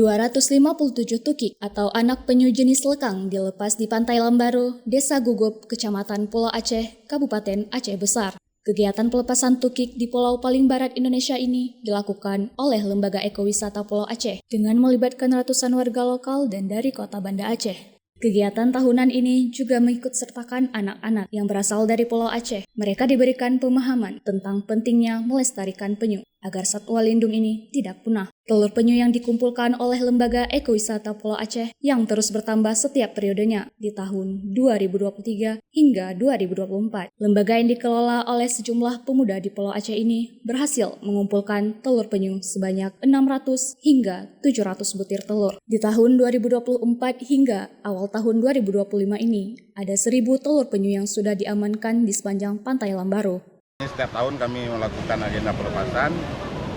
257 tukik atau anak penyu jenis lekang dilepas di Pantai Lambaro, Desa Gugup, Kecamatan Pulau Aceh, Kabupaten Aceh Besar. Kegiatan pelepasan tukik di pulau paling barat Indonesia ini dilakukan oleh Lembaga Ekowisata Pulau Aceh dengan melibatkan ratusan warga lokal dan dari kota Banda Aceh. Kegiatan tahunan ini juga mengikut sertakan anak-anak yang berasal dari Pulau Aceh. Mereka diberikan pemahaman tentang pentingnya melestarikan penyu agar satwa lindung ini tidak punah. Telur penyu yang dikumpulkan oleh Lembaga Ekowisata Pulau Aceh yang terus bertambah setiap periodenya di tahun 2023 hingga 2024. Lembaga yang dikelola oleh sejumlah pemuda di Pulau Aceh ini berhasil mengumpulkan telur penyu sebanyak 600 hingga 700 butir telur. Di tahun 2024 hingga awal tahun 2025 ini, ada 1.000 telur penyu yang sudah diamankan di sepanjang Pantai Lambaro. Setiap tahun kami melakukan agenda pelepasan.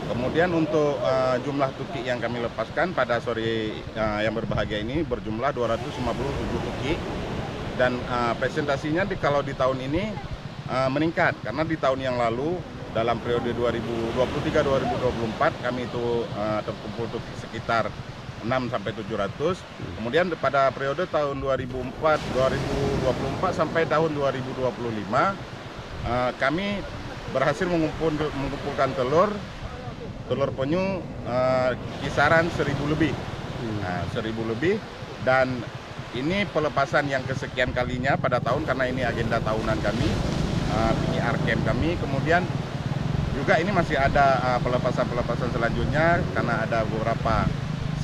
Kemudian untuk jumlah tukik yang kami lepaskan pada sore yang berbahagia ini berjumlah 257 tukik. Dan presentasinya kalau di tahun ini meningkat karena di tahun yang lalu dalam periode 2023-2024 kami itu terkumpul tukik sekitar 600-700. Kemudian pada periode tahun 2024 sampai tahun 2025 kami berhasil mengumpulkan telur penyu kisaran 1.000 lebih. 1.000 lebih, dan ini pelepasan yang kesekian kalinya pada tahun karena ini agenda tahunan kami, PIR camp kami. Kemudian juga ini masih ada pelepasan selanjutnya karena ada beberapa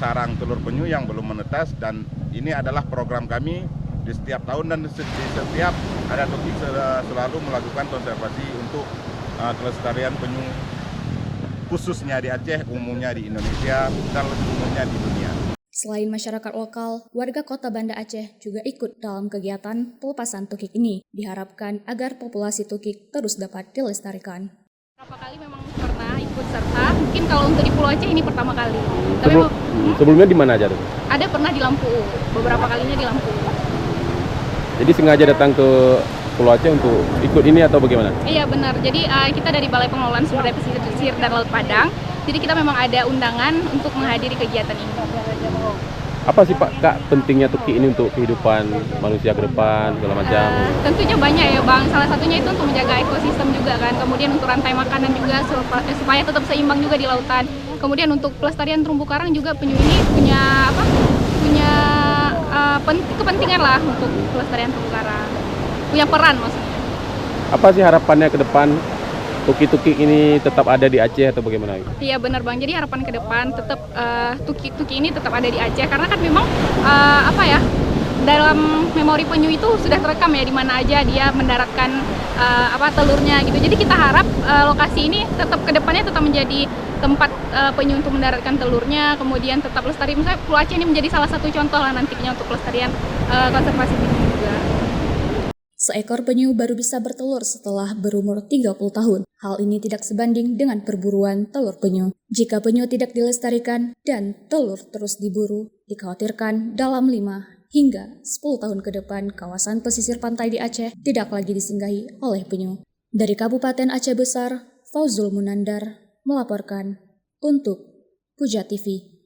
sarang telur penyu yang belum menetas, dan ini adalah program kami di setiap tahun, dan di setiap ada topik selalu melakukan konservasi untuk kelestarian penyu khususnya di Aceh, umumnya di Indonesia, dan lebih umumnya di dunia. Selain masyarakat lokal, warga kota Banda Aceh juga ikut dalam kegiatan pelepasan tukik ini. Diharapkan agar populasi tukik terus dapat dilestarikan. Beberapa kali memang pernah ikut serta, mungkin kalau untuk di Pulau Aceh ini pertama kali. Tapi sebelumnya di mana aja tuh? Ada pernah di Lampu, beberapa kalinya di Lampu. Jadi sengaja datang ke Pulau Aceh untuk ikut ini atau bagaimana? Iya benar, jadi kita dari Balai Pengelolaan Sumber Daya Pesisir dan Laut Padang, jadi kita memang ada undangan untuk menghadiri kegiatan ini. Apa sih Pak, Kak, pentingnya tukik ini untuk kehidupan manusia ke depan, segala macam? Tentunya banyak ya Bang, salah satunya itu untuk menjaga ekosistem juga kan, kemudian untuk rantai makanan juga supaya tetap seimbang juga di lautan. Kemudian untuk pelestarian terumbu karang juga penyu ini punya kepentingan lah untuk pelestarian terumbu karang, punya peran maksudnya. Apa sih harapannya ke depan? Tukik-tukik ini tetap ada di Aceh atau bagaimana? Iya benar Bang, jadi harapan ke depan tetap tukik-tukik ini tetap ada di Aceh, karena kan memang dalam memori penyu itu sudah terekam ya di mana aja dia mendaratkan telurnya gitu. Jadi kita harap lokasi ini tetap ke depannya tetap menjadi tempat penyu untuk mendaratkan telurnya, kemudian tetap lestari. Misalnya Pulau Aceh ini menjadi salah satu contoh lah nantinya untuk pelestarian konservasi penyu juga. Seekor penyu baru bisa bertelur setelah berumur 30 tahun. Hal ini tidak sebanding dengan perburuan telur penyu. Jika penyu tidak dilestarikan dan telur terus diburu, dikhawatirkan dalam 5 hingga 10 tahun ke depan kawasan pesisir pantai di Aceh tidak lagi disinggahi oleh penyu. Dari Kabupaten Aceh Besar, Fauzul Munandar melaporkan untuk Puja TV.